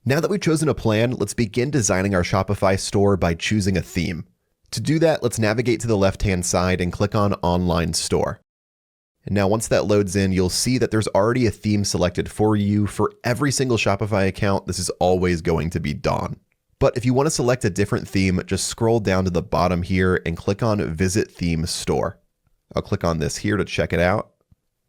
Now that we've chosen a plan, let's begin designing our Shopify store by choosing a theme. To do that, let's navigate to the left-hand side and click on Online Store. And now once that loads in, you'll see that there's already a theme selected for you. For every single Shopify account, this is always going to be Dawn. But if you want to select a different theme, just scroll down to the bottom here and click on Visit Theme Store. I'll click on this here to check it out.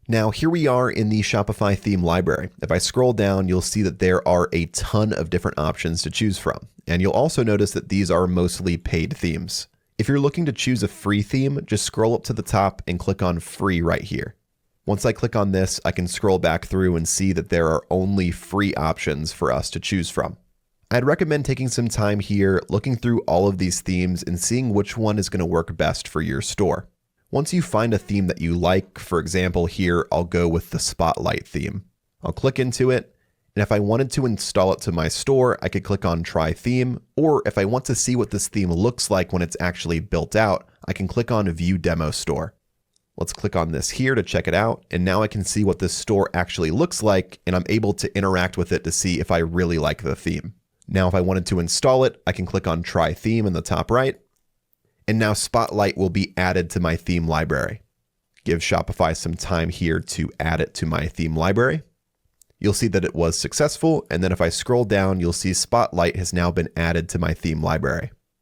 Now here we are in the Shopify theme library. If I scroll down, you'll see that there are a ton of different options to choose from. And you'll also notice that these are mostly paid themes. If you're looking to choose a free theme, just scroll up to the top and click on Free right here. Once I click on this, I can scroll back through and see that there are only free options for us to choose from. I'd recommend taking some time here, looking through all of these themes and seeing which one is going to work best for your store. Once you find a theme that you like, for example here, I'll go with the Spotlight theme. I'll click into it, and if I wanted to install it to my store, I could click on Try Theme, or if I want to see what this theme looks like when it's actually built out, I can click on View Demo Store. Let's click on this here to check it out, and now I can see what this store actually looks like, and I'm able to interact with it to see if I really like the theme. Now if I wanted to install it, I can click on Try Theme in the top right, and now Spotlight will be added to my theme library. Give Shopify some time here to add it to my theme library. You'll see that it was successful, and then if I scroll down, you'll see Spotlight has now been added to my theme library.